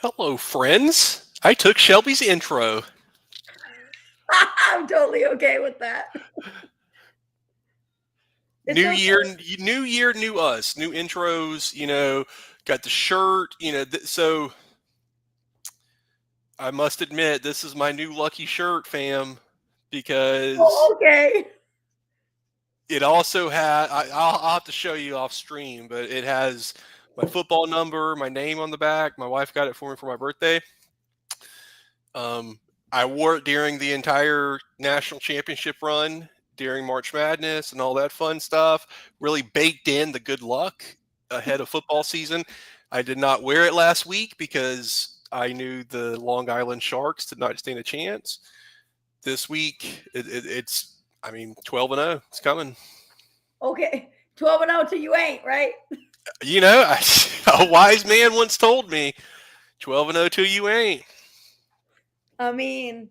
Hello, friends. I took Shelby's intro. I'm totally okay with that. It's New okay. year, new us, new intros. Got the shirt. So I must admit, this is my new lucky shirt, fam, because Oh, okay. it also had. I'll have to show you off stream, but it has my football number, my name on the back. My wife got it for me for my birthday. I wore it during the entire national championship run, during March Madness and all that fun stuff. Really baked in the good luck ahead of football season. I did not wear it last week because I knew the Long Island Sharks did not stand a chance. This week, it's, 12-0. It's coming. Okay. 12-0 till you ain't, right? A wise man once told me, 12-0 till you ain't. I mean,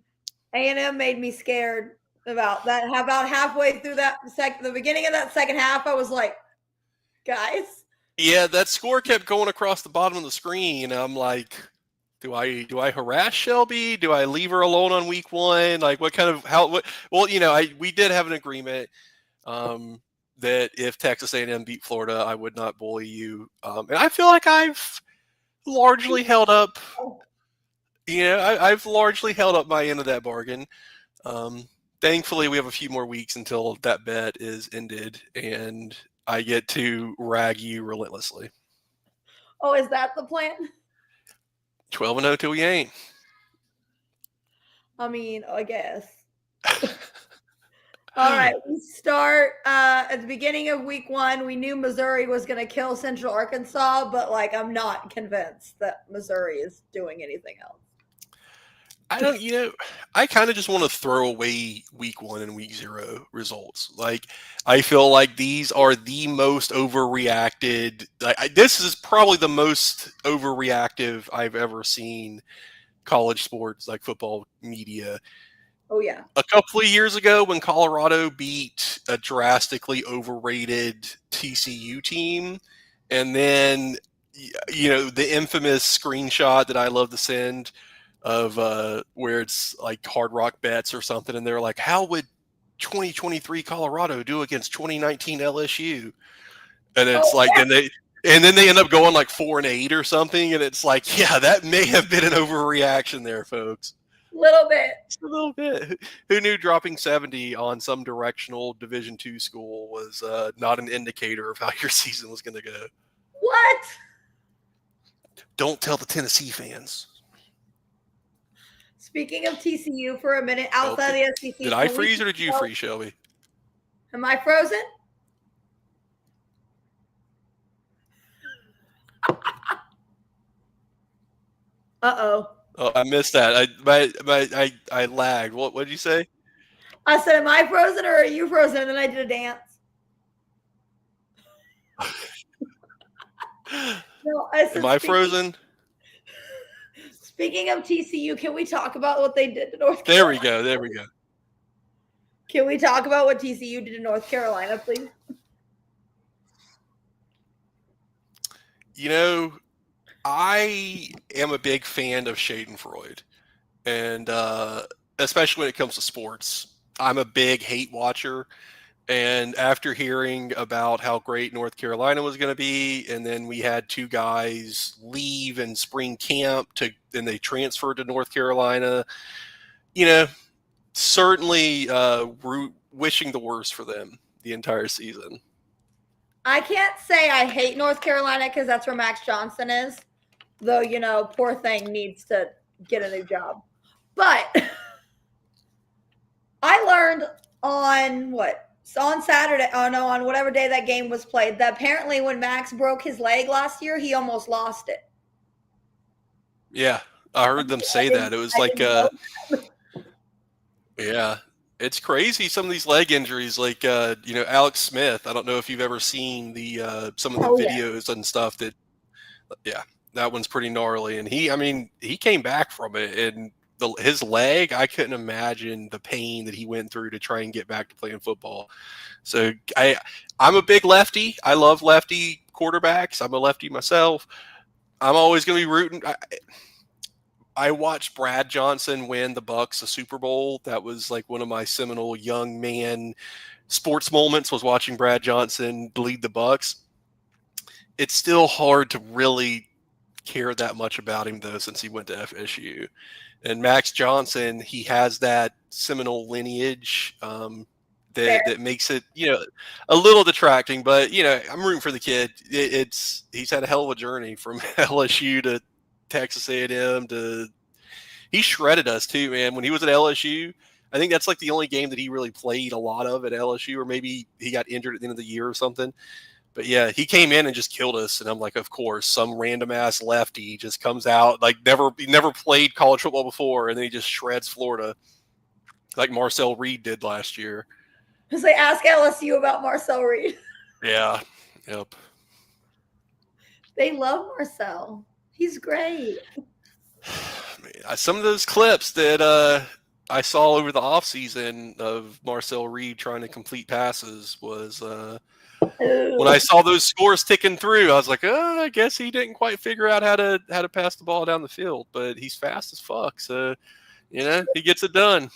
A&M made me scared about that. About halfway through the beginning of that second half, I was like, guys. Yeah, that score kept going across the bottom of the screen. I'm like, do I harass Shelby? Do I leave her alone on week one? Like, what kind of how? What? Well, we did have an agreement that if Texas A&M beat Florida, I would not bully you. And I feel like I've largely held up. I've largely held up my end of that bargain. Thankfully, we have a few more weeks until that bet is ended, and I get to rag you relentlessly. Oh, is that the plan? 12-0 till we ain't. I mean, I guess. All right, we start at the beginning of week one. We knew Missouri was going to kill Central Arkansas, but I'm not convinced that Missouri is doing anything else. I kind of just want to throw away week one and week zero results. Like, I feel like these are the most overreacted. This is probably the most overreactive I've ever seen college sports, like football media. Oh, yeah. A couple of years ago, when Colorado beat a drastically overrated TCU team, and then, the infamous screenshot that I love to send of where it's like Hard Rock Bets or something, and they're like, how would 2023 Colorado do against 2019 LSU? And it's and then they end up going like 4-8 or something, and it's like, yeah, that may have been an overreaction there, folks. Little bit. Just a little bit. Who knew dropping 70 on some directional Division II school was not an indicator of how your season was going to go? What? Don't tell the Tennessee fans. Speaking of TCU for a minute, outside the SEC. Did I freeze or did you freeze, Shelby? Am I frozen? Uh-oh. Oh, I missed that. I lagged. What did you say? I said, am I frozen or are you frozen? And then I did a dance. No, am I frozen? Speaking of TCU, can we talk about what they did to North Carolina? There we go. Can we talk about what TCU did to North Carolina, please? I am a big fan of Schadenfreude, and especially when it comes to sports. I'm a big hate watcher, and after hearing about how great North Carolina was going to be, and then we had two guys leave in spring camp then they transferred to North Carolina, certainly wishing the worst for them the entire season. I can't say I hate North Carolina because that's where Max Johnson is. Though, poor thing needs to get a new job. But I learned on Saturday, on whatever day that game was played, that apparently when Max broke his leg last year, he almost lost it. Yeah, I heard them say that. It was yeah, it's crazy. Some of these leg injuries, like, Alex Smith. I don't know if you've ever seen some of the videos and stuff that one's pretty gnarly. And he came back from it, and his leg, I couldn't imagine the pain that he went through to try and get back to playing football. So I'm a big lefty. I love lefty quarterbacks. I'm a lefty myself. I'm always going to be rooting. I watched Brad Johnson win the Bucks a Super Bowl. That was like one of my seminal young man sports moments, was watching Brad Johnson lead the Bucks. It's still hard to really care that much about him though, since he went to FSU. And Max Johnson, he has that seminal lineage Fair. that makes it, a little detracting. But I'm rooting for the kid. He's had a hell of a journey from LSU to Texas A&M to, he shredded us too, man. When he was at LSU, I think that's like the only game that he really played a lot of at LSU, or maybe he got injured at the end of the year or something. But yeah, he came in and just killed us, and I'm like, of course, some random ass lefty just comes out like he never played college football before, and then he just shreds Florida, like Marcel Reed did last year. Because they ask LSU about Marcel Reed. Yeah, yep. They love Marcel. He's great. Some of those clips that I saw over the offseason of Marcel Reed trying to complete passes was when I saw those scores ticking through, I was like, I guess he didn't quite figure out how to pass the ball down the field, but he's fast as fuck. So, he gets it done.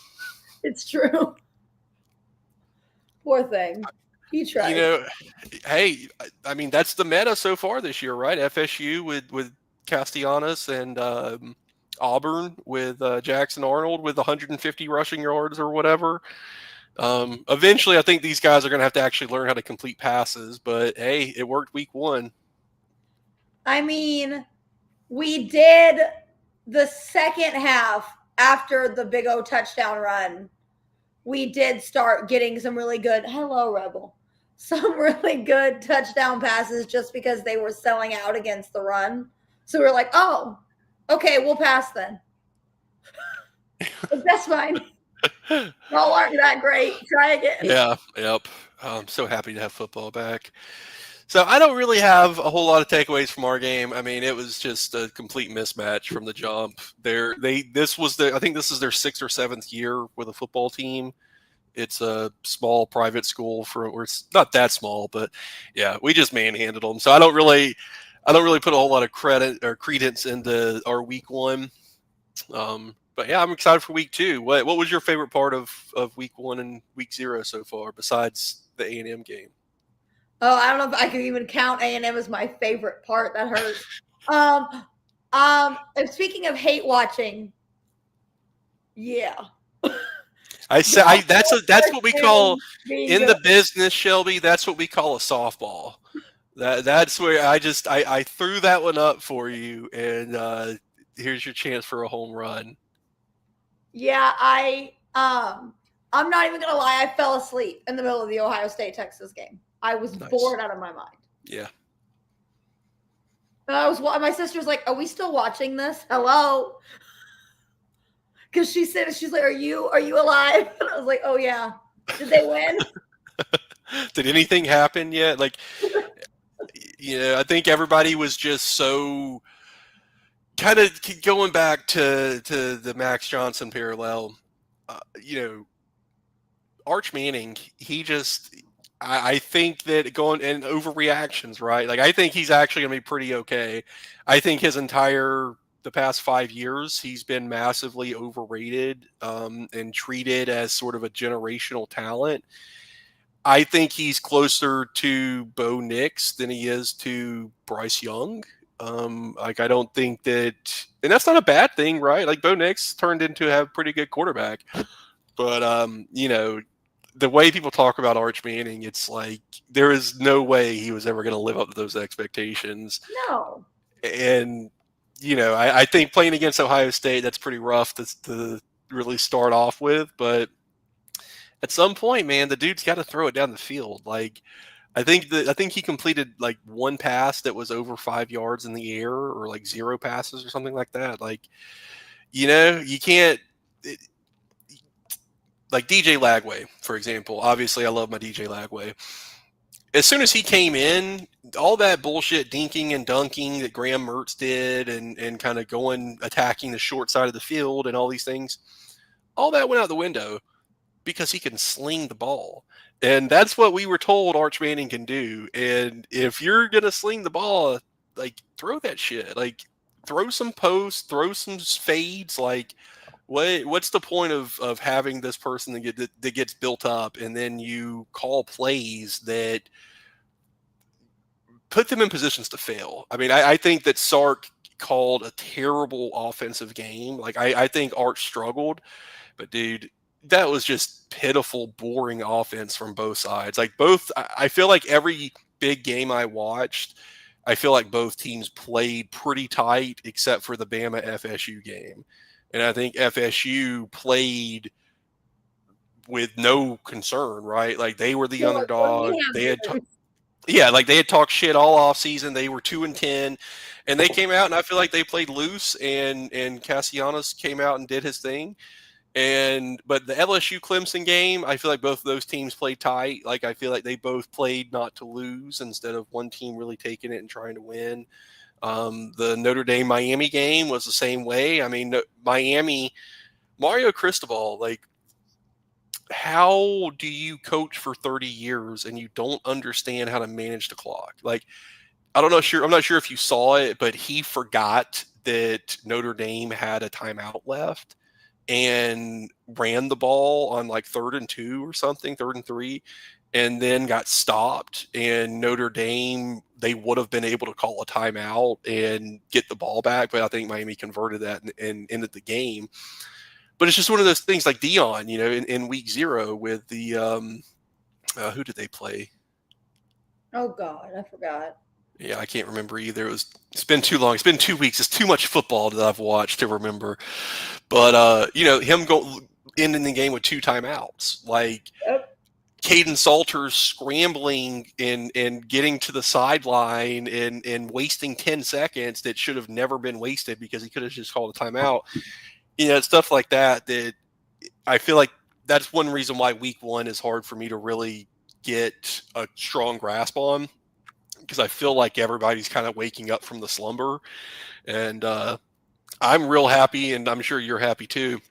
It's true. Poor thing. He tried. Hey, I mean, that's the meta so far this year, right? FSU with Castellanos, and Auburn with Jackson Arnold with 150 rushing yards or whatever. Eventually, I think these guys are going to have to actually learn how to complete passes, but hey, it worked week 1. I mean, we did the second half after the Big O touchdown run. We did start getting some really good, hello, Rebel, some really good touchdown passes just because they were selling out against the run. So we're like, oh, okay, we'll pass then. That's fine. Y'all aren't that great. Try again. Yeah, yep. I'm so happy to have football back. So I don't really have a whole lot of takeaways from our game. I mean, it was just a complete mismatch from the jump. I think this is their 6th or 7th year with a football team. It's a small private school or it's not that small, but yeah, we just manhandled them. So I don't really put a whole lot of credit or credence into our week 1. But yeah, I'm excited for week 2. What was your favorite part of week 1 and week 0 so far, besides the A&M game? Oh, I don't know if I can even count A&M as my favorite part. That hurts. Speaking of hate watching, yeah. I say that's what we call in the business, Shelby. That's what we call a softball. That's where I threw that one up for you, and here's your chance for a home run. Yeah, I'm not even gonna lie. I fell asleep in the middle of the Ohio State Texas game. I was bored out of my mind. Yeah. And my sister's like, "Are we still watching this? Hello?" Because she's like, "Are you alive?" And I was like, "Oh yeah." Did they win? Did anything happen yet? Like, I think everybody was just so kind of going back to the Max Johnson parallel. Arch Manning, I think that going and overreactions, right? Like, I think he's actually going to be pretty okay. I think the past 5 years, he's been massively overrated and treated as sort of a generational talent. I think he's closer to Bo Nix than he is to Bryce Young. I don't think that, and that's not a bad thing, right? Like, Bo Nix turned into a pretty good quarterback, but the way people talk about Arch Manning, it's like there is no way he was ever going to live up to those expectations. No. And I think playing against Ohio State, that's pretty rough to really start off with, but at some point, man, the dude's got to throw it down the field. Like, I think he completed like one pass that was over 5 yards in the air, or like 0 passes or something like that. Like, you can't. Like DJ Lagway, for example. Obviously, I love my DJ Lagway. As soon as he came in, all that bullshit dinking and dunking that Graham Mertz did and kind of attacking the short side of the field and all these things, all that went out the window because he can sling the ball. And that's what we were told Arch Manning can do. And if you're going to sling the ball, like, throw that shit. Like, throw some posts, throw some fades. Like, what's the point of having this person that gets built up, and then you call plays that put them in positions to fail? I mean, I think that Sark called a terrible offensive game. Like, I think Art struggled, but dude, that was just pitiful, boring offense from both sides. Like, I feel like every big game I watched, I feel like both teams played pretty tight except for the Bama FSU game. And I think FSU played with no concern, right? Like, they were the So, like, what do underdog. we have They had to do? yeah, like they had talked shit all off season. They were 2-10, and they came out, and I feel like they played loose. And Cassianos came out and did his thing. But the LSU Clemson game, I feel like both of those teams played tight. Like, I feel like they both played not to lose instead of one team really taking it and trying to win. The Notre Dame Miami game was the same way. I mean, Mario Cristobal, like, how do you coach for 30 years and you don't understand how to manage the clock? Like, I'm not sure if you saw it, but he forgot that Notre Dame had a timeout left and ran the ball on like 3rd and 2 or something, 3rd and 3, and then got stopped. And Notre Dame, they would have been able to call a timeout and get the ball back, but I think Miami converted that and ended the game. But it's just one of those things, like Dion, in week 0 with the who did they play? Oh God, I forgot. Yeah, I can't remember either. It's been too long. It's been 2 weeks. It's too much football that I've watched to remember. But him ending the game with 2 timeouts, like Yep. Caden Salters scrambling and getting to the sideline and wasting 10 seconds that should have never been wasted because he could have just called a timeout. Stuff like that I feel like that's one reason why week 1 is hard for me to really get a strong grasp on, because I feel like everybody's kind of waking up from the slumber. And I'm real happy, and I'm sure you're happy too,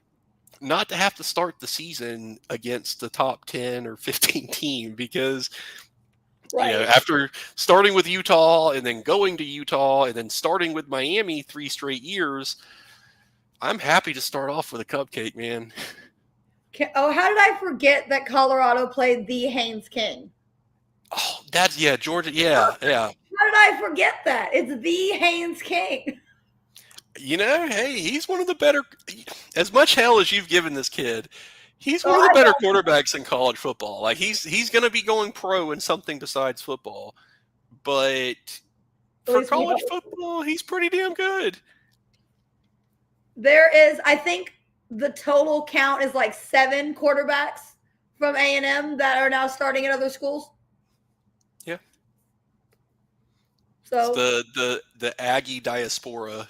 not to have to start the season against the top 10 or 15 team, because Right. after starting with Utah and then going to Utah and then starting with Miami 3 straight years, I'm happy to start off with a cupcake, man. Oh, how did I forget that Colorado played the Haynes King? Oh, Georgia. Yeah. How did I forget that? It's the Haynes King. Hey, he's one of the better. As much hell as you've given this kid, he's one of the better quarterbacks in college football. Like, he's going to be going pro in something besides football, but for college football, he's pretty damn good. There is, I think, the total count is like 7 quarterbacks from A&M that are now starting at other schools. Yeah. So it's the Aggie diaspora.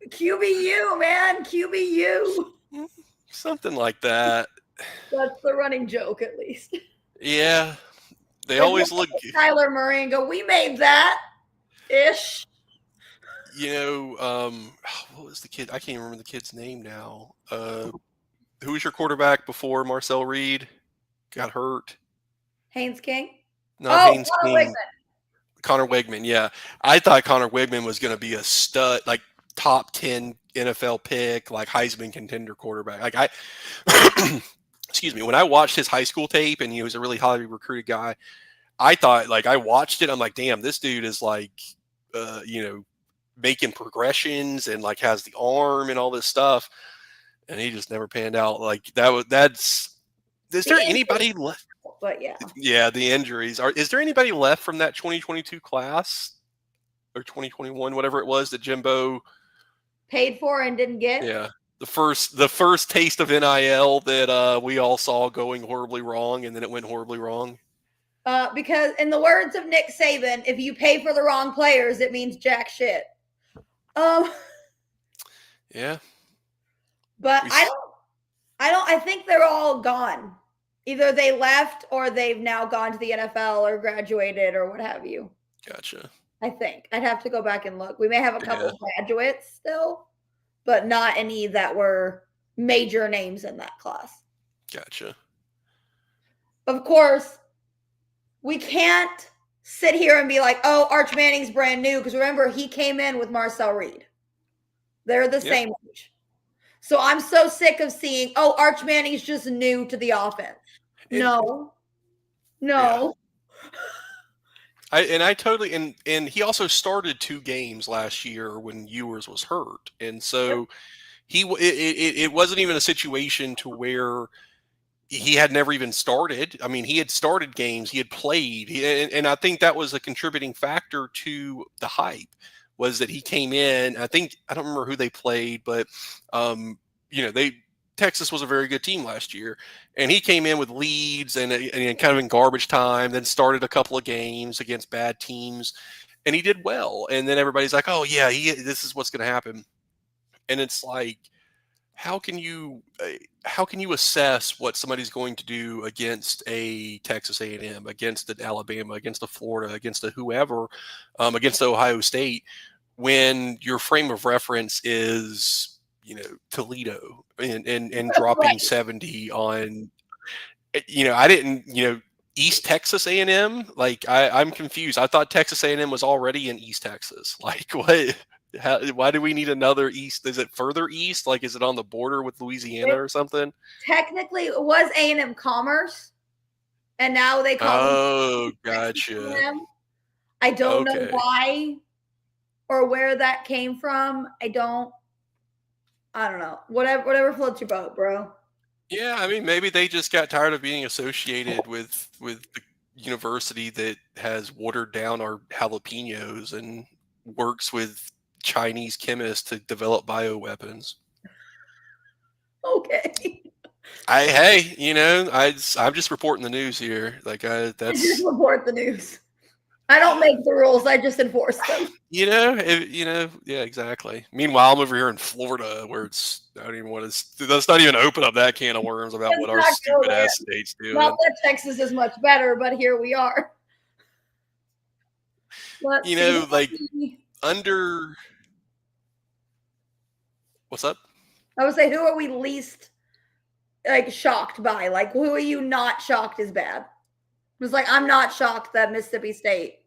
QBU, man, QBU. Something like that. That's the running joke, at least. Yeah. They always look Kyler Murray and go, we made that ish. What was the kid? I can't remember the kid's name now. Who was your quarterback before Marcel Reed got hurt? Haynes King? Haynes Connor King. Wigman. Connor Wigman, yeah. I thought Connor Wigman was going to be a stud, like top 10 NFL pick, like Heisman contender quarterback. Like, excuse me, when I watched his high school tape and he was a really highly recruited guy, I thought, like, I watched it, I'm like, damn, this dude is like, making progressions and like has the arm and all this stuff, and he just never panned out. Like, is there anybody left? But yeah, the injuries is there anybody left from that 2022 class or 2021, whatever it was, that Jimbo paid for and didn't get? Yeah, the first taste of NIL that we all saw going horribly wrong, and then it went horribly wrong. Because in the words of Nick Saban, if you pay for the wrong players, it means jack shit. Yeah. But I think they're all gone. Either they left or they've now gone to the NFL or graduated or what have you. Gotcha. I think I'd have to go back and look. We may have a couple of graduates still, but not any that were major names in that class. Gotcha. Of course, we can't sit here and be like, oh, Arch Manning's brand new. Because remember, he came in with Marcel Reed. They're the same age. So I'm so sick of seeing, oh, Arch Manning's just new to the offense. No. Yeah. I totally and he also started 2 games last year when Ewers was hurt, and so it wasn't even a situation to where he had never even started. I mean, he had started games, he had played, and I think that was a contributing factor to the hype was that he came in. I don't remember who they played, but Texas was a very good team last year, and he came in with leads and kind of in garbage time, then started a couple of games against bad teams, and he did well. And then everybody's like, "Oh yeah, this is what's going to happen," and it's like, how can you assess what somebody's going to do against a Texas A&M, against an Alabama, against a Florida, against a whoever, against Ohio State, when your frame of reference is Toledo and dropping Right. 70 on I didn't East Texas A&M. Like I'm confused. I thought Texas A&M was already in East Texas. Like what? Why do we need another east? Is it further east? Like, is it on the border with Louisiana or something? Technically, it was A&M Commerce, and now they call Oh, them gotcha. A&M. I don't know why or where that came from. I don't know. Whatever floats your boat, bro. Yeah, I mean, maybe they just got tired of being associated with the university that has watered down our jalapenos and works with Chinese chemists to develop bioweapons. Okay. I'm just reporting the news here. Like I just report the news. I don't make the rules. I just enforce them. Yeah, exactly. Meanwhile, I'm over here in Florida where I don't even want to. Let's not even open up that can of worms about what our stupid ass state's doing. Not that Texas is much better, but here we are. Under. What's up? I would say, who are we least shocked by? Like, who are you not shocked is bad? It was like, I'm not shocked that Mississippi State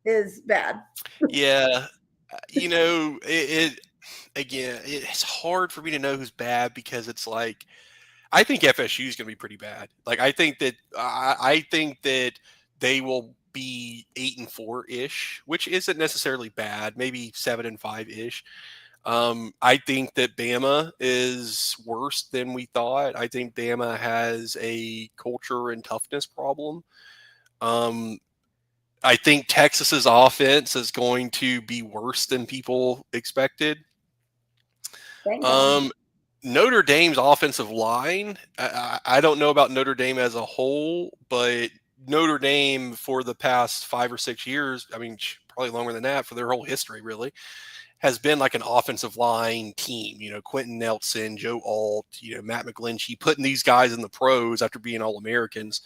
is bad. Yeah. It's hard for me to know who's bad because it's like, I think FSU is going to be pretty bad. Like, I think that they will be 8-4 ish, which isn't necessarily bad. Maybe 7-5 ish. I think that Bama is worse than we thought. I think Bama has a culture and toughness problem. I think Texas's offense is going to be worse than people expected. Notre Dame's offensive line, I don't know about Notre Dame as a whole, but Notre Dame for the past 5 or 6 years, I mean, probably longer than that, for their whole history, really, has been like an offensive line team. Quentin Nelson, Joe Alt, Matt McGlinchey, putting these guys in the pros after being All-Americans.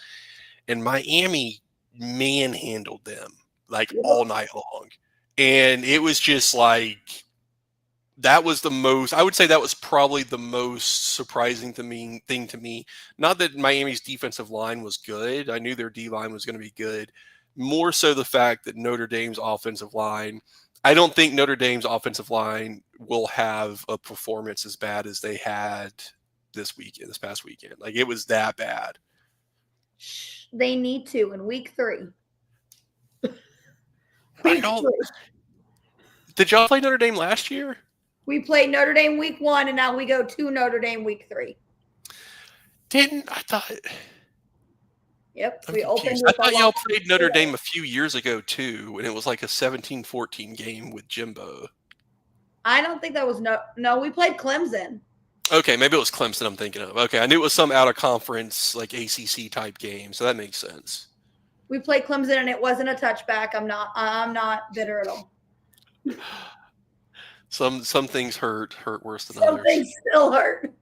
And Miami manhandled them all night long. And it was just like, I would say that was probably the most surprising thing to me. Not that Miami's defensive line was good. I knew their D-line was going to be good. More so the fact that Notre Dame's offensive line, I don't think Notre Dame's offensive line will have a performance as bad as they had this past weekend. Like, it was that bad. They need to in week 3. Did y'all play Notre Dame last year? We played Notre Dame week 1, and now we go to Notre Dame week 3. I thought. Yep. I thought y'all played Notre Dame a few years ago too, and it was like a 17-14 game with Jimbo. I don't think that was no. We played Clemson. Okay, maybe it was Clemson I'm thinking of. Okay, I knew it was some out of conference like ACC type game, so that makes sense. We played Clemson and it wasn't a touchback. I'm not bitter at all. Some things hurt worse than others. Some things still hurt.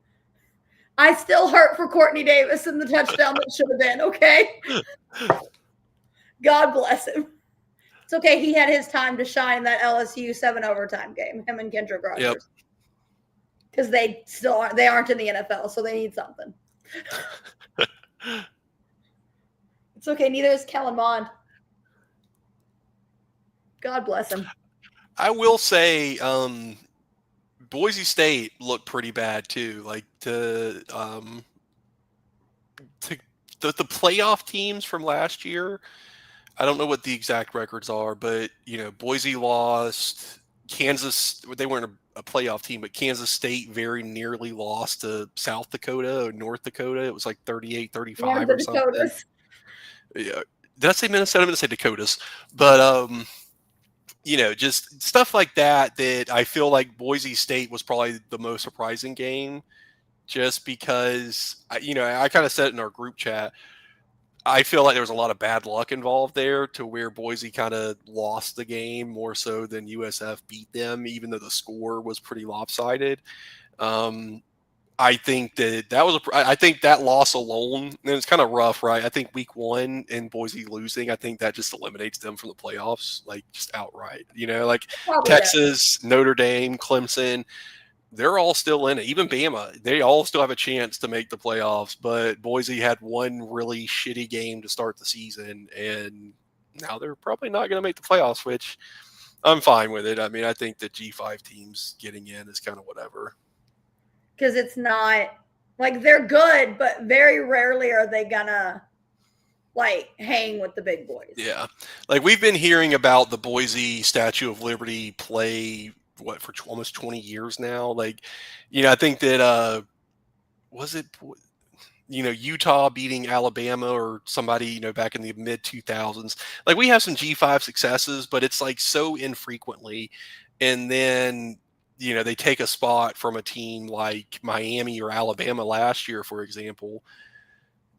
I still hurt for Courtney Davis and the touchdown that should have been, okay? God bless him. It's okay. He had his time to shine in that LSU 7 overtime game, him and Kendrick Rogers. Yep. Because they aren't in the NFL, so they need something. It's okay. Neither is Kellen Mond. God bless him. I will say, Boise State looked pretty bad too. Like the playoff teams from last year. I don't know what the exact records are, but Boise lost. Kansas, they weren't a playoff team, but Kansas State very nearly lost to South Dakota or North Dakota. It was like 38-35 or something. Dakotas. Yeah. Did I say Minnesota? I'm going to say Dakotas. But just stuff like that I feel like Boise State was probably the most surprising game, just because I kind of said it in our group chat. I feel like there was a lot of bad luck involved there, to where Boise kind of lost the game more so than USF beat them, even though the score was pretty lopsided. I think I think that loss alone, and it's kind of rough, right? I think week 1 and Boise losing, I think that just eliminates them from the playoffs, like just outright. Like Probably Texas, Notre Dame, Clemson, they're all still in it. Even Bama, they all still have a chance to make the playoffs. But Boise had one really shitty game to start the season, and now they're probably not going to make the playoffs, which I'm fine with it. I mean, I think the G5 teams getting in is kind of whatever. Because it's not like they're good, but very rarely are they gonna like hang with the big boys. Yeah, like we've been hearing about the Boise Statue of Liberty play for almost 20 years now. Like, I think that was it Utah beating Alabama or somebody back in the mid 2000s. Like, we have some G5 successes, but it's like so infrequently. And then they take a spot from a team like Miami or Alabama last year, for example.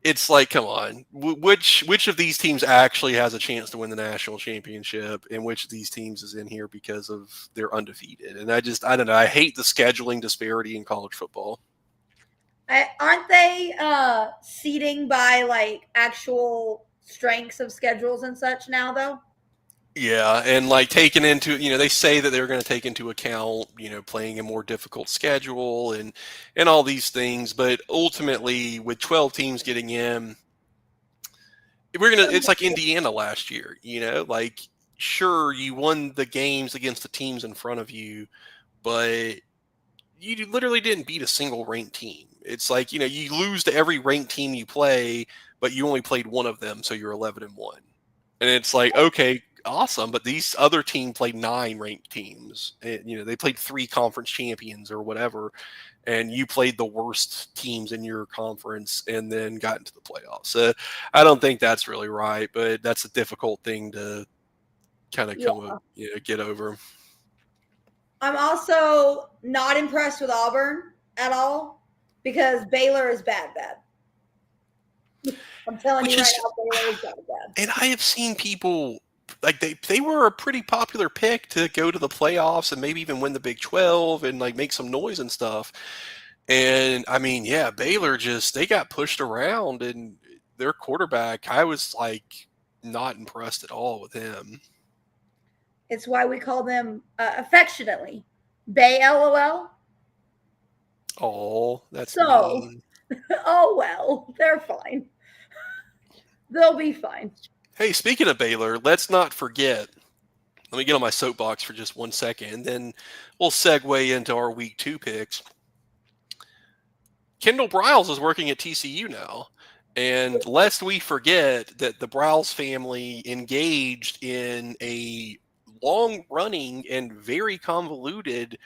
It's like, come on, which of these teams actually has a chance to win the national championship, and which of these teams is in here because of they're undefeated? And I don't know. I hate the scheduling disparity in college football. Aren't they seeding by like actual strengths of schedules and such now, though? Yeah, and like taking into, they say that they're going to take into account, playing a more difficult schedule and all these things, but ultimately with 12 teams getting in, it's like Indiana last year, like, sure, you won the games against the teams in front of you, but you literally didn't beat a single ranked team. It's like, you lose to every ranked team you play, but you only played one of them, so you're 11-1. And it's like, okay, awesome, but these other teams played 9 ranked teams. And, they played 3 conference champions or whatever, and you played the worst teams in your conference and then got into the playoffs. So I don't think that's really right, but that's a difficult thing to kind of get over. I'm also not impressed with Auburn at all, because Baylor is bad. I'm telling you right now, Baylor is bad. And I have seen people, like, they were a pretty popular pick to go to the playoffs and maybe even win the Big 12 and like make some noise and stuff. And I mean, yeah, Baylor they got pushed around, and their quarterback, I was like not impressed at all with him. It's why we call them affectionately Bay LOL. Oh, that's so mean. Oh well, they're fine. They'll be fine. Hey, speaking of Baylor, let's not forget. Let me get on my soapbox for just 1 second, and then we'll segue into our week 2 picks. Kendall Briles is working at TCU now. And lest we forget that the Briles family engaged in a long-running and very convoluted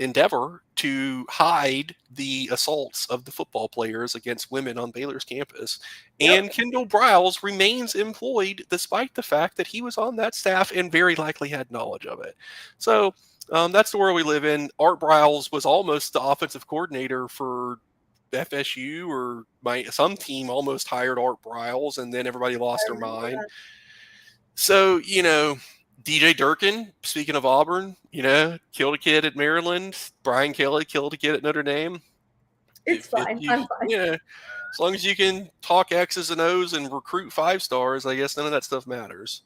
endeavor to hide the assaults of the football players against women on Baylor's campus. Yep. And Kendall Briles remains employed despite the fact that he was on that staff and very likely had knowledge of it. So that's the world we live in. Art Briles was almost the offensive coordinator for FSU, or some team almost hired Art Briles, and then everybody lost their mind. So, DJ Durkin, speaking of Auburn, killed a kid at Maryland. Brian Kelly killed a kid at Notre Dame. It's fine. I'm fine. As long as you can talk X's and O's and recruit 5 stars, I guess none of that stuff matters.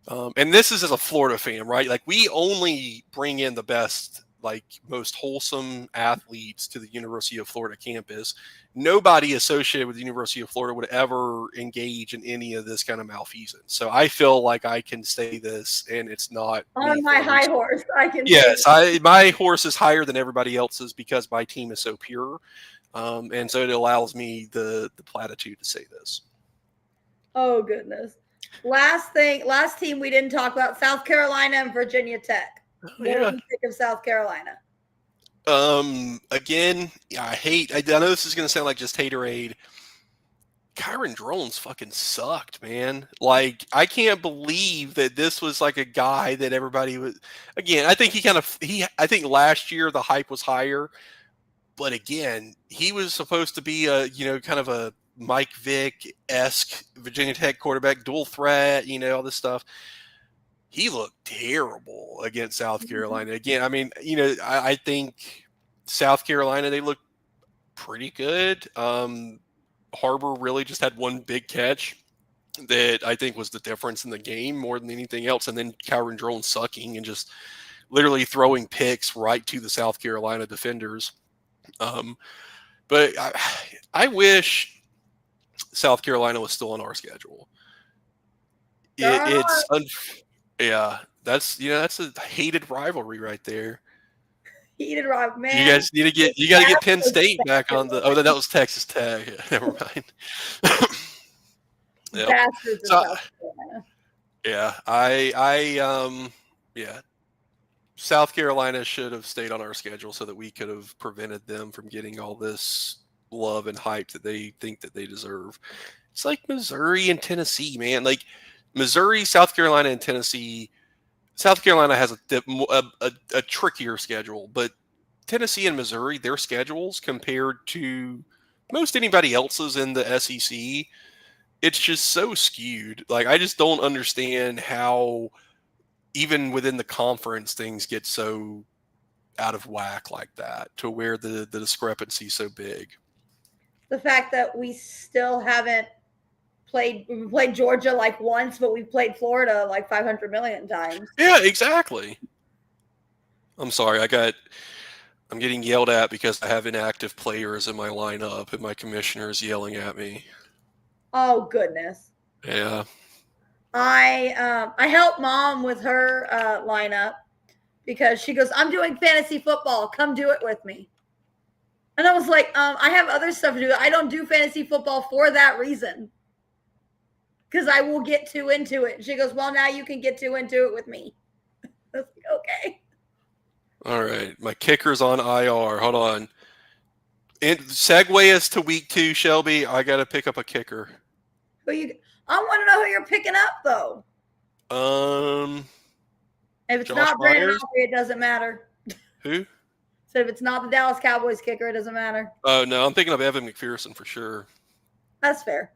And this is as a Florida fan, right? Like, we only bring in the best like most wholesome athletes to the University of Florida campus. Nobody associated with the University of Florida would ever engage in any of this kind of malfeasance. So I feel like I can say this, and it's not on my high horse. I can. Yes, my horse is higher than everybody else's because my team is so pure, and so it allows me the platitude to say this. Oh goodness. Last team we didn't talk about: South Carolina and Virginia Tech. What do you think of South Carolina? Again, I know this is going to sound like just haterade. Kyron Drones fucking sucked, man. Like, I can't believe that this was like a guy that everybody was. Again, I think I think last year the hype was higher, but again, he was supposed to be kind of a Mike Vick-esque Virginia Tech quarterback, dual threat, all this stuff. He looked terrible against South Carolina. Again, I mean, I think South Carolina, they looked pretty good. Harbor really just had one big catch that I think was the difference in the game more than anything else. And then Kyron Drones sucking and just literally throwing picks right to the South Carolina defenders. But I wish South Carolina was still on our schedule. Yeah, that's a hated rivalry right there. Heated rivalry, man. You guys need to get Penn State back on the. Oh, that was Texas Tech. Yeah, never mind. Yep. So, yeah, South Carolina should have stayed on our schedule so that we could have prevented them from getting all this love and hype that they think that they deserve. It's like Missouri and Tennessee, man. Like Missouri, South Carolina, and Tennessee. South Carolina has a trickier schedule, but Tennessee and Missouri, their schedules compared to most anybody else's in the SEC, it's just so skewed. Like, I just don't understand how even within the conference things get so out of whack like that to where the discrepancy is so big. The fact that we still haven't we played Georgia like once, but we've played Florida like 500 million times. Yeah, exactly. I'm sorry. I'm getting yelled at because I have inactive players in my lineup and my commissioner is yelling at me. Oh, goodness. Yeah. I helped Mom with her lineup because she goes, I'm doing fantasy football. Come do it with me. And I was like, I have other stuff to do. I don't do fantasy football for that reason. Because I will get too into it. She goes, well, now you can get too into it with me. I was like, okay. All right. My kicker's on IR. Hold on. And segue us to week 2, Shelby. I got to pick up a kicker. I want to know who you're picking up, though. If it's not Brandon Aubrey, it doesn't matter. Who? So if it's not the Dallas Cowboys kicker, it doesn't matter. Oh, no. I'm thinking of Evan McPherson for sure. That's fair.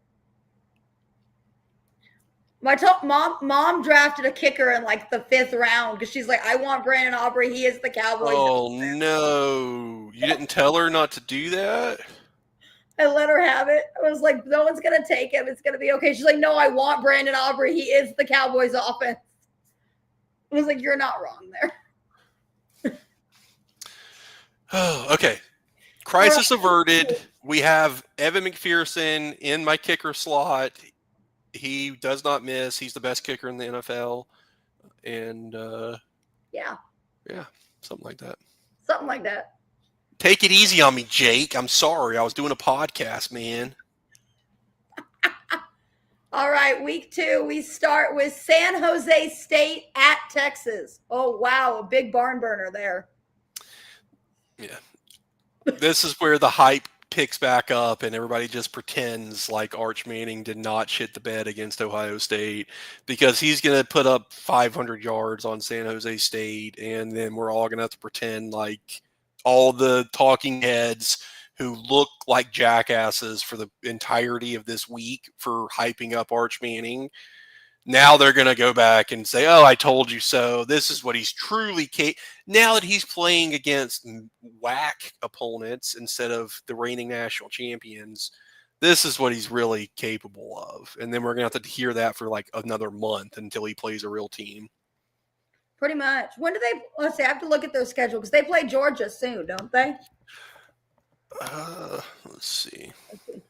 Mom drafted a kicker in like the 5th round because she's like, I want Brandon Aubrey. He is the Cowboys. Oh, no. You didn't tell her not to do that? I let her have it. I was like, no one's going to take him. It's going to be okay. She's like, no, I want Brandon Aubrey. He is the Cowboys offense. I was like, you're not wrong there. Oh, okay. Crisis averted. We have Evan McPherson in my kicker slot. He does not miss. He's the best kicker in the NFL. And yeah, something like that. Something like that. Take it easy on me, Jake. I'm sorry. I was doing a podcast, man. All right, week 2, we start with San Jose State at Texas. Oh, wow, a big barn burner there. Yeah. This is where the hype picks back up and everybody just pretends like Arch Manning did not shit the bed against Ohio State because he's going to put up 500 yards on San Jose State, and then we're all going to have to pretend like all the talking heads who look like jackasses for the entirety of this week for hyping up Arch Manning. Now they're going to go back and say, oh, I told you so. This is what he's truly now that he's playing against whack opponents instead of the reigning national champions. This is what he's really capable of. And then we're going to have to hear that for like another month until he plays a real team. Pretty much. When do they? Let's see. I have to look at their schedule because they play Georgia soon, don't they? Let's see. Let's see.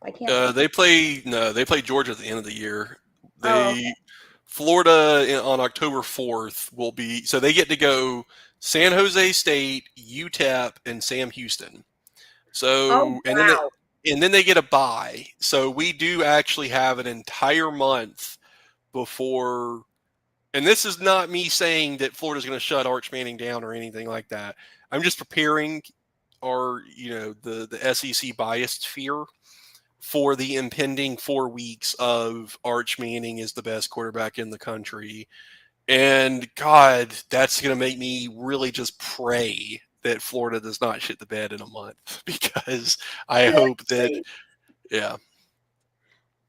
I can't. They play Georgia at the end of the year. Oh, okay. Florida on October 4th will be, so they get to go San Jose State, UTEP, and Sam Houston. So Oh, wow. and then they get a bye. So we do actually have an entire month before. And this is not me saying that Florida's going to shut Arch Manning down or anything like that. I'm just preparing our, the SEC biased fear for the impending 4 weeks of Arch Manning is the best quarterback in the country. And God, that's going to make me really just pray that Florida does not shit the bed in a month, because I hope that, yeah.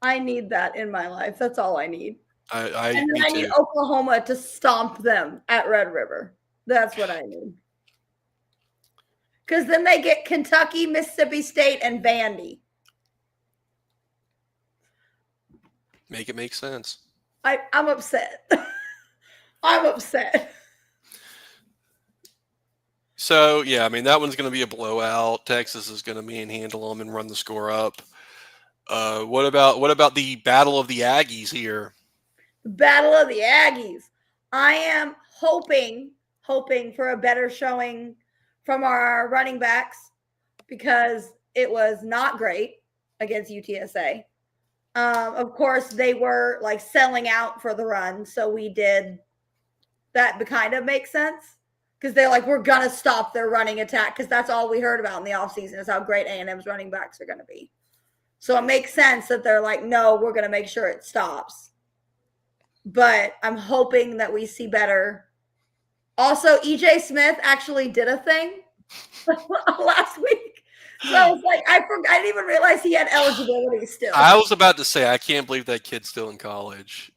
I need that in my life. That's all I need. And then Me I too. need Oklahoma to stomp them at Red River. That's what I need. Because then they get Kentucky, Mississippi State, and Vandy. Make it make sense. I'm upset. I'm upset. So, yeah, I mean, that one's going to be a blowout. Texas is going to manhandle them and run the score up. What about the Battle of the Aggies here? The Battle of the Aggies. I am hoping for a better showing from our running backs, because it was not great against UTSA. Of course, they were like selling out for the run, so we did that. Kind of makes sense, because they're like, we're gonna stop their running attack, because that's all we heard about in the offseason is how great A&M's running backs are going to be. So it makes sense that they're like, no, we're going to make sure it stops. But I'm hoping that we see better. Also, EJ Smith actually did a thing last week. So I was like, I didn't even realize he had eligibility still. I was about to say, I can't believe that kid's still in college.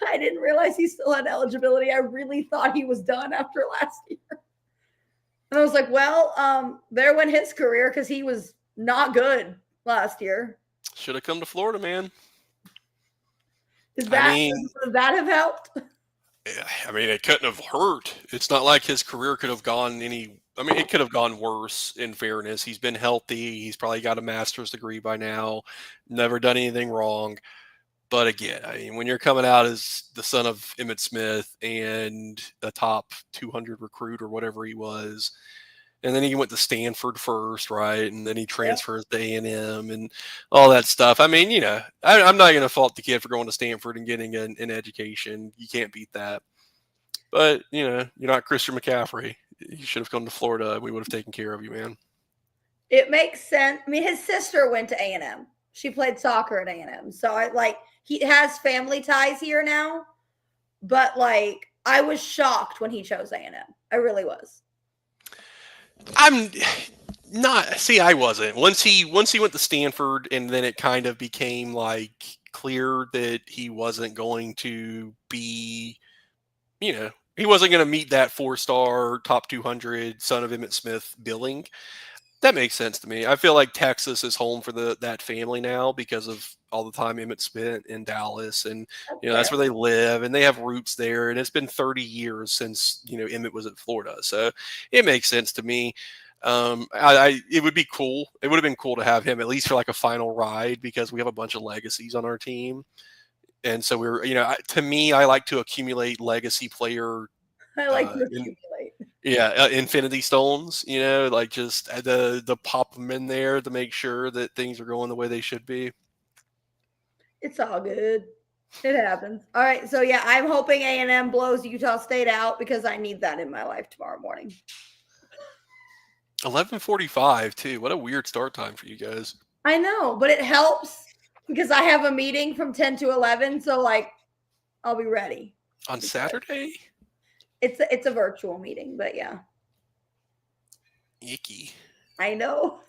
I didn't realize he still had eligibility. I really thought he was done after last year. And I was like, well, there went his career, because he was not good last year. Should have come to Florida, man. Does that have helped? I mean, it couldn't have hurt. It's not like his career could have gone it could have gone worse, in fairness. He's been healthy. He's probably got a master's degree by now. Never done anything wrong. But again, I mean, when you're coming out as the son of Emmitt Smith and a top 200 recruit or whatever he was, and then he went to Stanford first, right? And then he transfers to A&M and all that stuff. I mean, I'm not going to fault the kid for going to Stanford and getting an education. You can't beat that. But, you're not Christian McCaffrey. You should have come to Florida. We would have taken care of you, man. It makes sense. I mean, his sister went to A&M. She played soccer at A&M. So he has family ties here now. But I was shocked when he chose A&M. I really was. I'm not. See, I wasn't. Once he went to Stanford, and then it kind of became clear that he wasn't going to be, he wasn't going to meet that 4-star top 200 son of Emmitt Smith billing. That makes sense to me. I feel like Texas is home for that family now because of all the time Emmitt spent in Dallas, and that's where they live, and they have roots there. And it's been 30 years since Emmitt was at Florida, so it makes sense to me. It would be cool. It would have been cool to have him at least for a final ride, because we have a bunch of legacies on our team, and so we're to me, I like to accumulate legacy player. I like to accumulate. Yeah, Infinity Stones, just the pop them in there to make sure that things are going the way they should be. It's all good. It happens. All right, so yeah, I'm hoping A&M blows Utah State out, because I need that in my life tomorrow morning. 11:45 too. What a weird start time for you guys. I know, but it helps because I have a meeting from 10 to 11, so I'll be ready. On Saturday? It's a virtual meeting, but yeah. Icky. I know.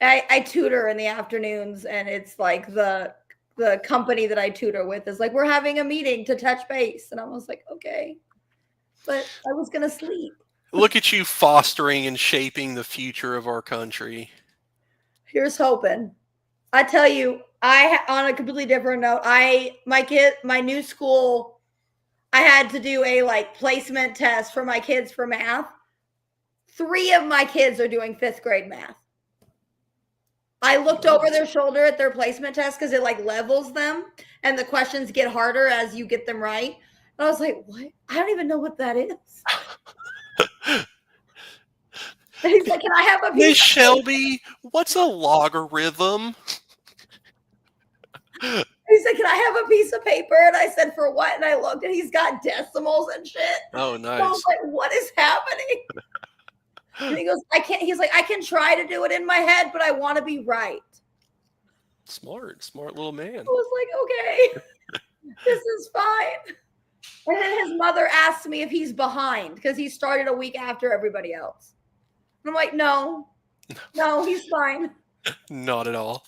I tutor in the afternoons, and it's the company that I tutor with is we're having a meeting to touch base, and I was like, okay, but I was gonna sleep. Look at you fostering and shaping the future of our country. Here's hoping. I tell you, On a completely different note, my new school, I had to do a like placement test for my kids for math. 3 of my kids are doing 5th grade math. I looked over their shoulder at their placement test because it like levels them and the questions get harder as you get them right. And I was like, what? I don't even know what that is. And he's like, can I have a Miss piece? Shelby, what's a logarithm? He said, can I have a piece of paper? And I said, for what? And I looked and he's got decimals and shit. Oh, And I nice. was like, what is happening? And he goes, I can't. He's like, I can try to do it in my head, but I want to be right. Smart little man. I was like, okay, this is fine. And then his mother asked me if he's behind because he started a week after everybody else. And I'm like, no, he's fine. Not at all.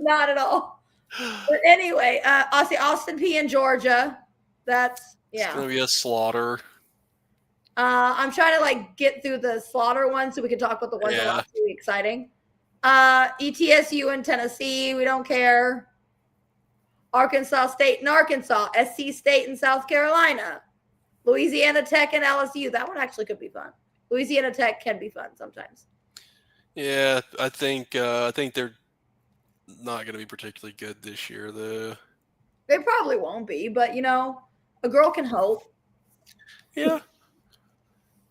Not at all. But anyway, Austin P in Georgia. That's It's gonna be a slaughter. I'm trying to like get through the slaughter one so we can talk about the ones that are really exciting. ETSU in Tennessee, we don't care. Arkansas State and Arkansas, SC State and South Carolina, Louisiana Tech and LSU. That one actually could be fun. Louisiana Tech can be fun sometimes. Yeah, I think they're not going to be particularly good this year, though. They probably won't be, but you know, a girl can hope. Yeah.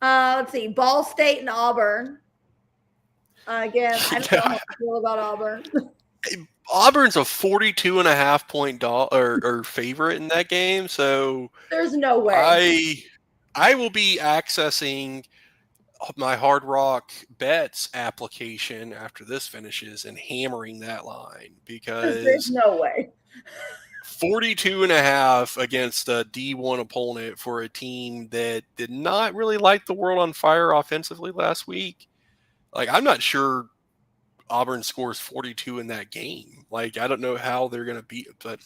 Let's see, Ball State and Auburn. Again, I don't know how I feel about Auburn. Auburn's a 42.5 point or favorite in that game, so there's no way. I will be accessing my Hard Rock Bets application after this finishes and hammering that line because there's no way. 42.5 against a D1 opponent for a team that did not really light the world on fire offensively last week. Like, I'm not sure Auburn scores 42 in that game. Like, I don't know how they're going to beat it, but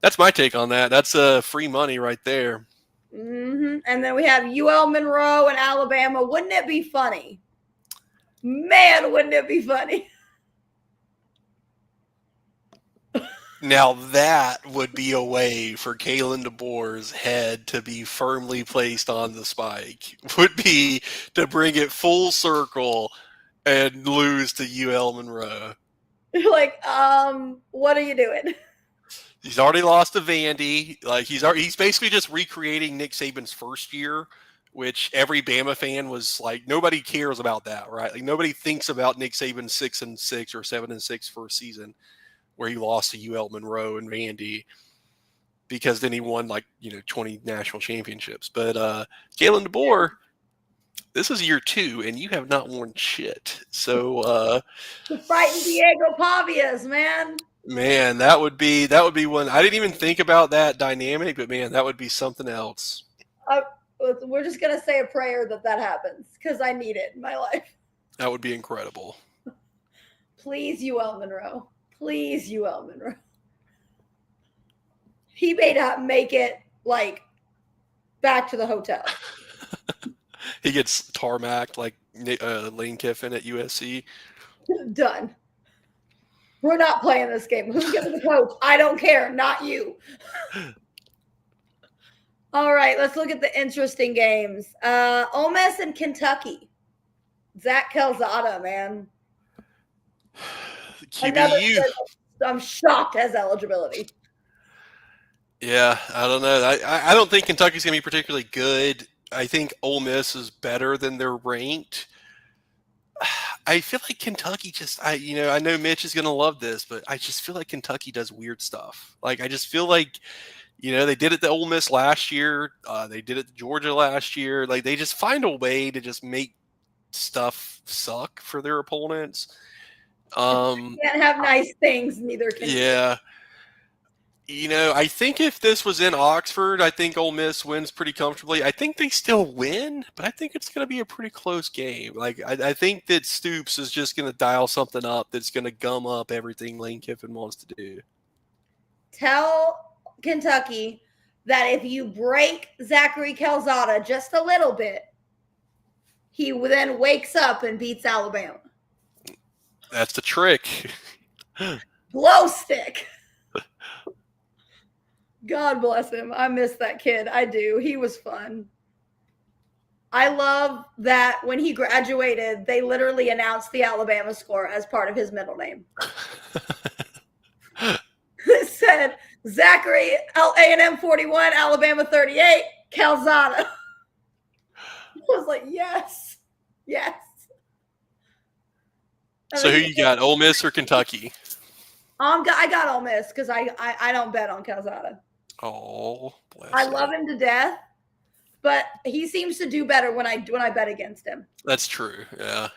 that's my take on that. That's free money right there. Mm-hmm. And then we have UL Monroe and Alabama. Wouldn't it be funny? Man, wouldn't it be funny? Now that would be a way for Kalen DeBoer's head to be firmly placed on the spike. Would be to bring it full circle and lose to UL Monroe. Like, what are you doing? He's already lost to Vandy. Like he's basically just recreating Nick Saban's first year, which every Bama fan was like, nobody cares about that, right? Like nobody thinks about Nick Saban's 6-6 or 7-6 first season, where he lost to UL Monroe and Vandy, because then he won 20 national championships. But Kalen DeBoer, this is year 2, and you have not won shit. So fighting Diego Pavias, man. Man, that would be one. I didn't even think about that dynamic, but man, that would be something else. We're just gonna say a prayer that happens because I need it in my life. That would be incredible. Please, UL Monroe. Please, UL Monroe. He may not make it back to the hotel. He gets tarmacked like Lane Kiffin at USC. Done. We're not playing this game. Who's getting the coach? I don't care. Not you. All right, let's look at the interesting games. Ole Miss and Kentucky. Zach Calzada, man. QBU. I'm shocked as eligibility. Yeah, I don't know. I don't think Kentucky's going to be particularly good. I think Ole Miss is better than they're ranked. I feel like Kentucky I know Mitch is going to love this, but I just feel like Kentucky does weird stuff. Like, I just feel like, they did it to Ole Miss last year. They did it to Georgia last year. Like, they just find a way to just make stuff suck for their opponents. Can't have nice things, neither can you. Yeah. I think if this was in Oxford, I think Ole Miss wins pretty comfortably. I think they still win, but I think it's going to be a pretty close game. Like, I think that Stoops is just going to dial something up that's going to gum up everything Lane Kiffin wants to do. Tell Kentucky that if you break Zachary Calzada just a little bit, he then wakes up and beats Alabama. That's the trick. Glow stick. God bless him. I miss that kid. I do. He was fun. I love that when he graduated, they literally announced the Alabama score as part of his middle name. It said Zachary A&M 41, Alabama 38, Calzada. I was like, yes, yes. So who you got, Ole Miss or Kentucky? I got Ole Miss because I don't bet on Calzada. Oh, bless I him. love him to death, but he seems to do better when I bet against him. That's true. Yeah.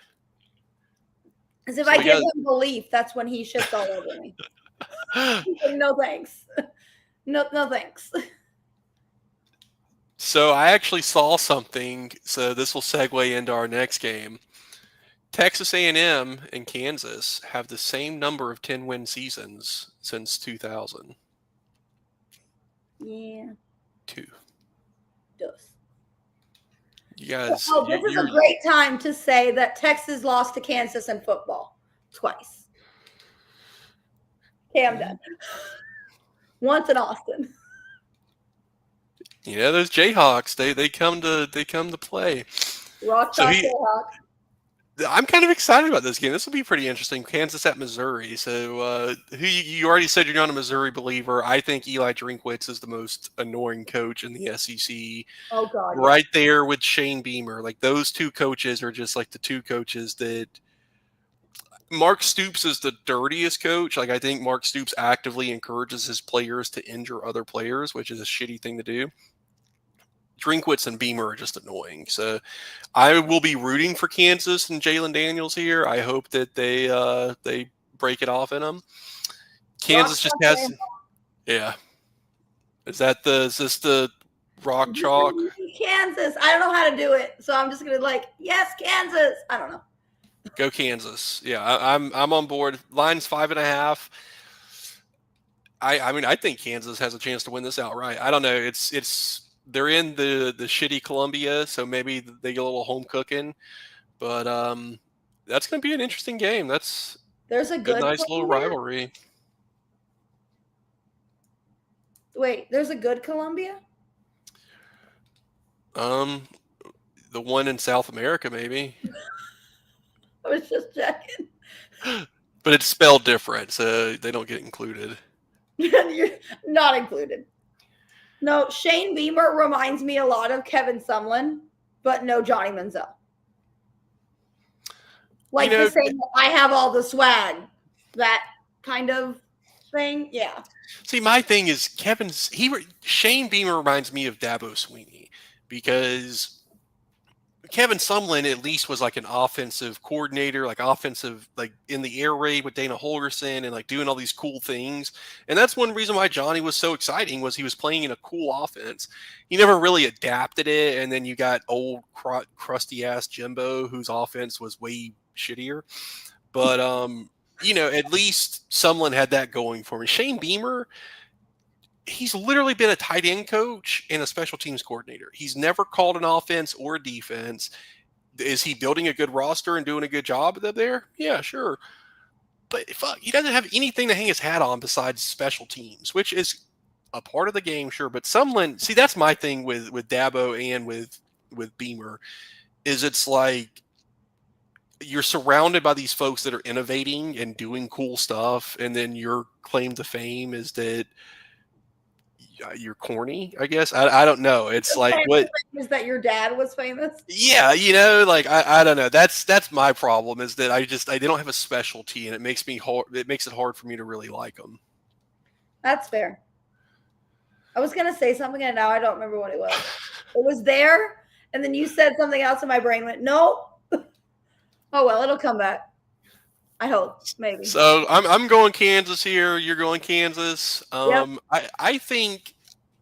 Because if I give him belief, that's when he shits all over me. No thanks. No thanks. So I actually saw something. So this will segue into our next game. Texas A&M and Kansas have the same number of 10-win seasons since 2000. Yeah. 2. Does. You guys. Oh, this is a great time to say that Texas lost to Kansas in football twice. Okay, I'm done. Once in Austin. You know those Jayhawks. They come to play. Rock Chalk Jayhawks. I'm kind of excited about this game. This will be pretty interesting. Kansas at Missouri. So, who you already said you're not a Missouri believer. I think Eli Drinkwitz is the most annoying coach in the SEC. Oh God! Right there with Shane Beamer. Like those two coaches are just like the two coaches that. Mark Stoops is the dirtiest coach. Like I think Mark Stoops actively encourages his players to injure other players, which is a shitty thing to do. Drinkwitz and Beamer are just annoying. So I will be rooting for Kansas and Jalen Daniels here. I hope that they break it off in them. Kansas just has, yeah. Is this the rock chalk? Kansas. I don't know how to do it, so I'm just gonna yes, Kansas. I don't know. Go Kansas. Yeah, I'm on board. Line's 5.5. I mean I think Kansas has a chance to win this outright. I don't know. It's they're in the shitty Columbia, so maybe they get a little home cooking. But that's going to be an interesting game. There's a good nice little rivalry. Wait, there's a good Columbia? The one in South America, maybe. I was just checking. But it's spelled different, so they don't get included. You're not included. No, Shane Beamer reminds me a lot of Kevin Sumlin, but no Johnny Manziel. Like the same, I have all the swag, that kind of thing. Yeah. See, my thing is Shane Beamer reminds me of Dabo Swinney because Kevin Sumlin at least was like an offensive coordinator, like in the air raid with Dana Holgorsen and like doing all these cool things. And that's one reason why Johnny was so exciting was he was playing in a cool offense. He never really adapted it. And then you got old crusty ass Jimbo, whose offense was way shittier. But, at least Sumlin had that going for me. Shane Beamer, he's literally been a tight end coach and a special teams coordinator. He's never called an offense or a defense. Is he building a good roster and doing a good job there? Yeah, sure. But fuck, he doesn't have anything to hang his hat on besides special teams, which is a part of the game, sure. But Sumlin, see, that's my thing with Dabo and with Beamer, is it's like you're surrounded by these folks that are innovating and doing cool stuff, and then your claim to fame is that you're corny, I guess. I don't know. It's like what is that your dad was famous? Yeah, I don't know. That's my problem is that they don't have a specialty, and it makes it hard for me to really like them. That's fair. I was gonna say something and now I don't remember what it was. It was there, and then you said something else, and my brain went, no. Oh well, it'll come back. I hope, maybe. So I'm going Kansas here. You're going Kansas. Yep. I think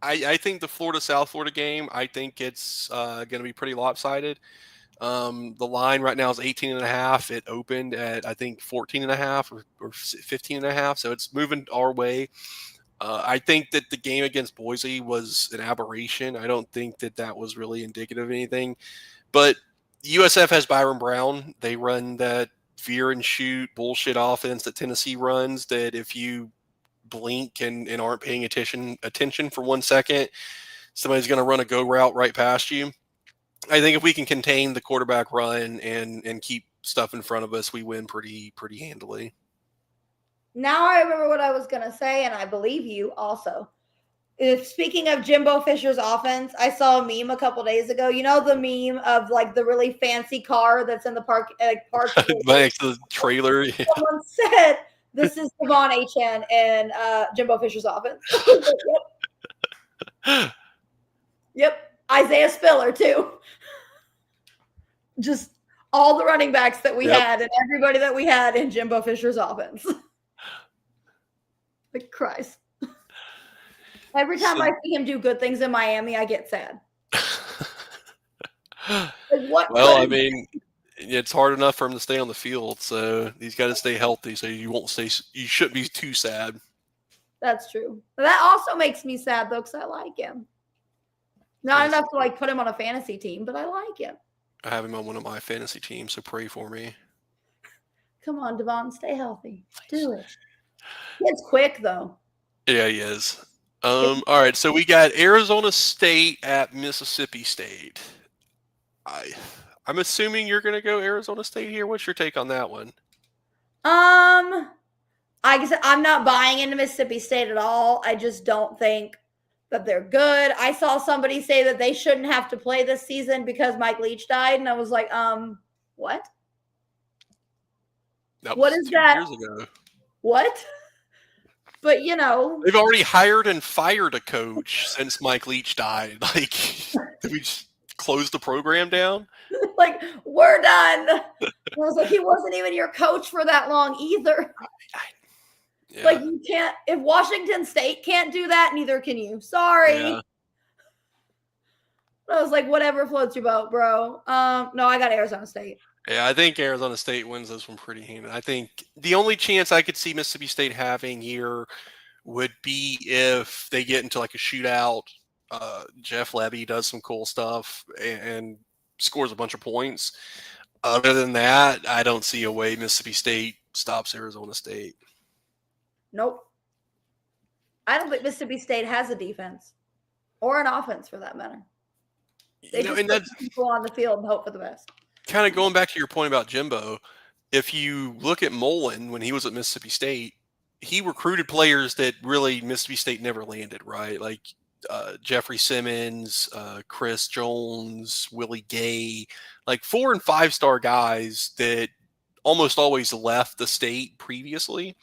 the South Florida game, I think it's going to be pretty lopsided. The line right now is 18.5. It opened at, I think, 14.5 or 15.5. So it's moving our way. I think that the game against Boise was an aberration. I don't think that was really indicative of anything. But USF has Byron Brown. They run that veer and shoot bullshit offense that Tennessee runs, that if you blink and aren't paying attention for 1 second, somebody's going to run a go route right past you. I think if we can contain the quarterback run and keep stuff in front of us, we win pretty handily. Now I remember what I was going to say, and I believe you also. Speaking of Jimbo Fisher's offense, I saw a meme a couple days ago. You know the meme of like the really fancy car that's in the park, Next to the trailer. Yeah. Someone said, "This is Devon Achane and Jimbo Fisher's offense." Yep. Yep. Isaiah Spiller too. Just all the running backs that we had and everybody that we had in Jimbo Fisher's offense. Like Christ. Every time I see him do good things in Miami, I get sad. Well, I mean, it's hard enough for him to stay on the field, so he's got to stay healthy. So you shouldn't be too sad. That's true. But that also makes me sad though, because I like him. Not enough to like put him on a fantasy team, but I like him. I have him on one of my fantasy teams, so pray for me. Come on, Devon, stay healthy. Do it. It's quick though. Yeah, he is. All right, so we got Arizona State at Mississippi State. I'm assuming you're going to go Arizona State here. What's your take on that one? I guess I'm not buying into Mississippi State at all. I just don't think that they're good. I saw somebody say that they shouldn't have to play this season because Mike Leach died, and I was like, what? What is that? 2 years ago. What? But, you know. They've already hired and fired a coach since Mike Leach died. Like, did we just close the program down? Like, we're done. I was like, he wasn't even your coach for that long either. Yeah. Like, you can't. If Washington State can't do that, neither can you. Sorry. Yeah. I was like, whatever floats your boat, bro. No, I got Arizona State. Yeah, I think Arizona State wins this one pretty handily. I think the only chance I could see Mississippi State having here would be if they get into like a shootout. Jeff Levy does some cool stuff and scores a bunch of points. Other than that, I don't see a way Mississippi State stops Arizona State. Nope. I don't think Mississippi State has a defense or an offense for that matter. They just put people on the field and hope for the best. Kind of going back to your point about Jimbo, if you look at Mullen when he was at Mississippi State, he recruited players that really Mississippi State never landed, right? Like Jeffrey Simmons, Chris Jones, Willie Gay, like 4- and 5-star guys that almost always left the state previously.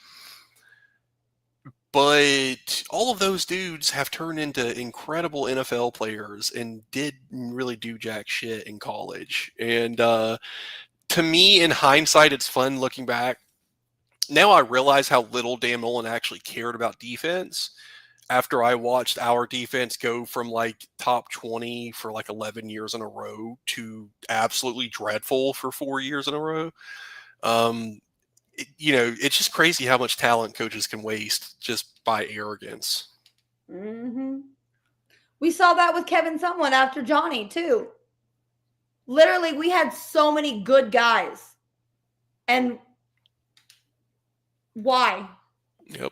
But all of those dudes have turned into incredible NFL players and did really do jack shit in college. And to me, in hindsight, it's fun looking back. Now I realize how little Dan Mullen actually cared about defense after I watched our defense go from like top 20 for like 11 years in a row to absolutely dreadful for 4 years in a row. It's just crazy how much talent coaches can waste just by arrogance. Mm-hmm. We saw that with Kevin Sumlin after Johnny too. Literally, we had so many good guys. And why? Yep.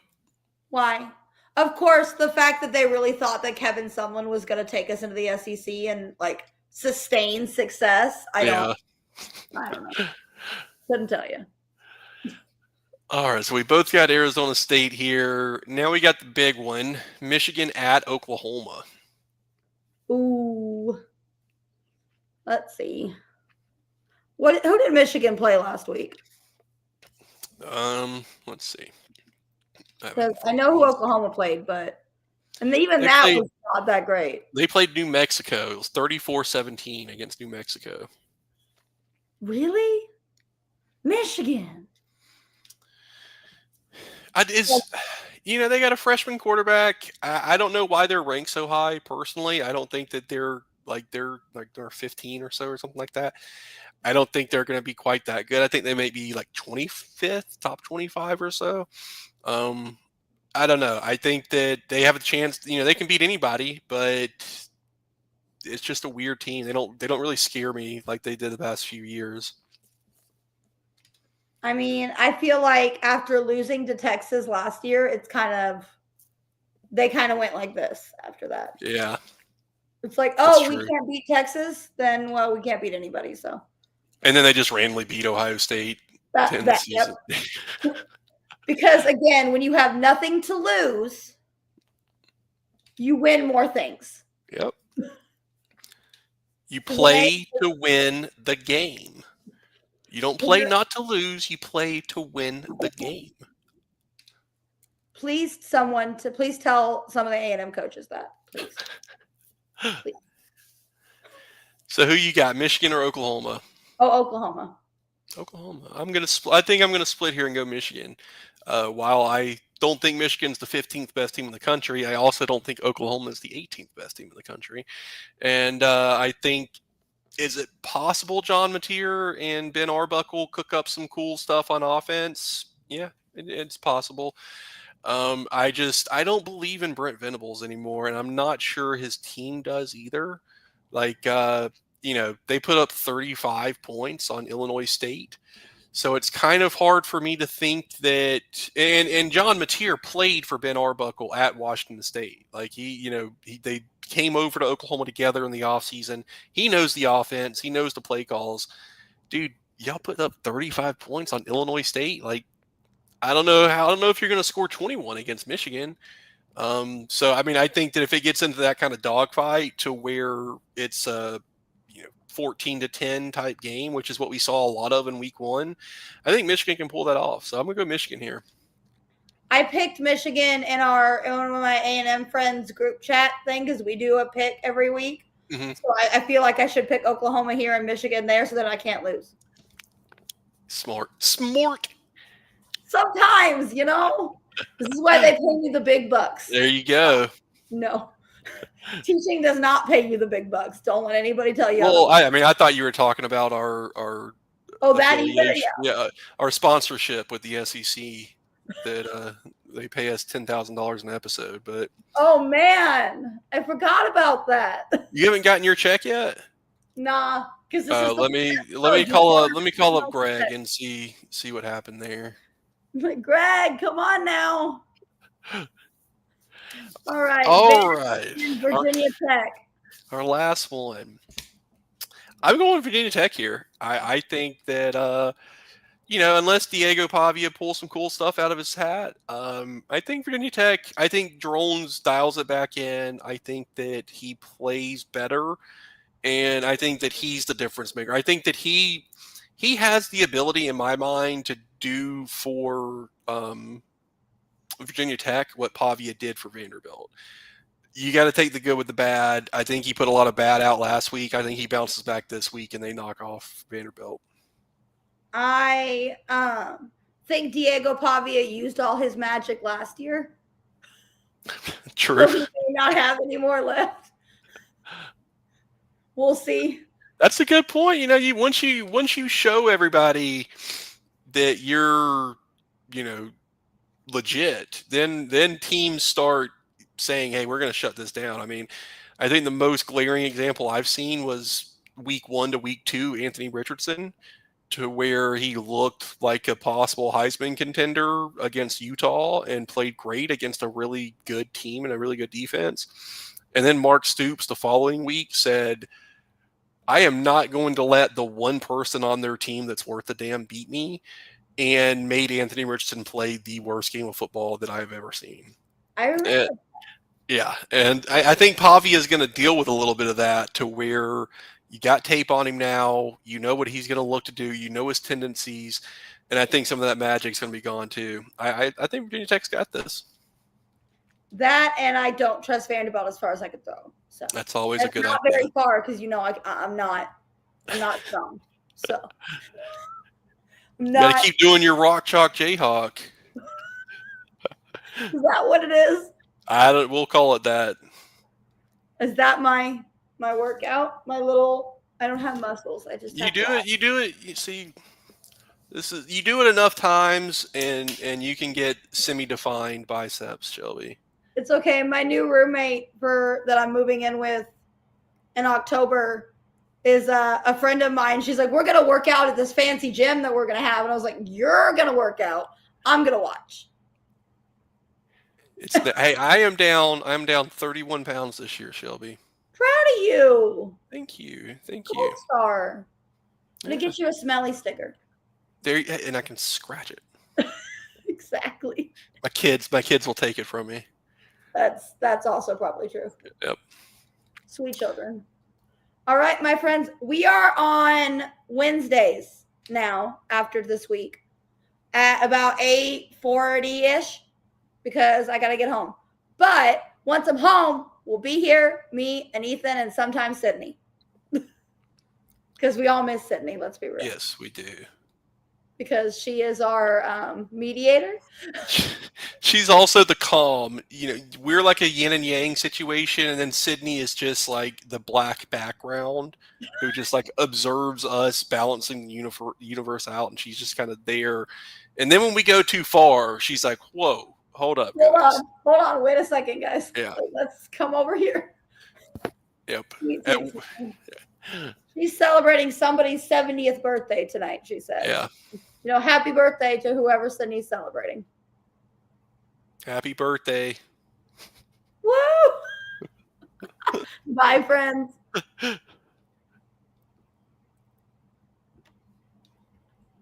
Why? Of course, the fact that they really thought that Kevin Sumlin was going to take us into the SEC and like sustain success. I don't know. Couldn't tell you. All right, so we both got Arizona State here. Now we got the big one, Michigan at Oklahoma. Ooh. Let's see. Who did Michigan play last week? Let's see. I know who Oklahoma played, but that was not that great. They played New Mexico. It was 34-17 against New Mexico. Really? Michigan. They got a freshman quarterback. I don't know why they're ranked so high. Personally, I don't think that they're 15 or so or something like that. I don't think they're going to be quite that good. I think they may be like 25th, top 25 or so. I don't know. I think that they have a chance. They can beat anybody, but it's just a weird team. They don't really scare me like they did the past few years. I mean, I feel like after losing to Texas last year, they kind of went like this after that. Yeah, It's like, that's oh, we true. can't beat Texas, then well, we can't beat anybody. So And then they just randomly beat Ohio State to end the yep. season. Because again, when you have nothing to lose, you win more things. Yep. You play to win the game. You don't play not to lose. You play to win the game. Please tell some of the A&M coaches that, please. Please. So who you got, Michigan or Oklahoma? Oh, Oklahoma. Oklahoma. I think I'm gonna split here and go Michigan. While I don't think Michigan's the 15th best team in the country, I also don't think Oklahoma is the 18th best team in the country. And I think, is it possible John Mateer and Ben Arbuckle cook up some cool stuff on offense? Yeah, it's possible. I don't believe in Brent Venables anymore, and I'm not sure his team does either. Like, they put up 35 points on Illinois State. So it's kind of hard for me to think that, and John Mateer played for Ben Arbuckle at Washington State. Like they came over to Oklahoma together in the offseason. He knows the offense. He knows the play calls. Dude, y'all put up 35 points on Illinois State. Like, I don't know if you're going to score 21 against Michigan. So, I mean, I think that if it gets into that kind of dogfight to where it's a 14-10 type game, which is what we saw a lot of in week 1, I think Michigan can pull that off. So I'm going to go Michigan here. I picked Michigan in one of my A&M friends group chat thing because we do a pick every week. Mm-hmm. So I feel like I should pick Oklahoma here and Michigan there so that I can't lose. Smart. Sometimes, this is why they pay me the big bucks. There you go. No. Teaching does not pay you the big bucks. Don't let anybody tell you. Well, I thought you were talking about our that either, yeah, our sponsorship with the SEC that they pay us $10,000 an episode. But oh man, I forgot about that. You haven't gotten your check yet? Nah, because let me call up Greg and see what happened there. Greg, come on now. All right. Virginia Tech. Our last one. I'm going Virginia Tech here. I think that unless Diego Pavia pulls some cool stuff out of his hat, I think Virginia Tech. I think Drones dials it back in. I think that he plays better, and I think that he's the difference maker. I think that he has the ability, in my mind, to do for Virginia Tech what Pavia did for Vanderbilt. You got to take the good with the bad. I think he put a lot of bad out last week. I think he bounces back this week and they knock off Vanderbilt. I think Diego Pavia used all his magic last year. True. So he may not have any more left. We'll see. That's a good point. Once you show everybody that you're, legit, then teams start saying, hey, we're going to shut this down. I mean, I think the most glaring example I've seen was week 1 to week 2, Anthony Richardson, to where he looked like a possible Heisman contender against Utah and played great against a really good team and a really good defense. And then Mark Stoops the following week said, I am not going to let the one person on their team that's worth a damn beat me, and made Anthony Richardson play the worst game of football that I've ever seen. I remember. Yeah, and I think Pavia is going to deal with a little bit of that, to where you got tape on him now. You know what he's going to look to do. You know his tendencies. And I think some of that magic's going to be gone too. I think Virginia Tech's got this. That, and I don't trust Vanderbilt as far as I could throw. So that's always a good idea. Not very far, because I'm not strong. So you got to keep doing your rock chalk Jayhawk. Is that what it is? We'll call it that. Is that my workout? I don't have muscles. I just you do it. You see, you do it enough times, and you can get semi-defined biceps, Shelby. It's okay. My new roommate that I'm moving in with in October, is a friend of mine. She's like, we're going to work out at this fancy gym that we're going to have. And I was like, you're going to work out. I'm going to watch. Hey, I'm down 31 pounds this year, Shelby. Proud of you. Thank you. Gold star. I'm going to Yeah. get you a smelly sticker. There, and I can scratch it. Exactly. My kids will take it from me. That's also probably true. Yep. Sweet children. All right, my friends, we are on Wednesdays now after this week at about 8:40-ish because I got to get home. But once I'm home, we'll be here, me and Ethan and sometimes Sydney. Because we all miss Sydney, let's be real. Yes, we do. Because she is our mediator. She's also the calm. We're like a yin and yang situation, and then Sydney is just like the black background who just like observes us balancing the universe out, and she's just kind of there. And then when we go too far, she's like, "Whoa, hold up, guys. Hold on, wait a second, guys. Yeah, let's come over here." Yep. She's celebrating somebody's 70th birthday tonight, she said. Yeah. Happy birthday to whoever Sydney's celebrating. Happy birthday. Woo! Bye, friends.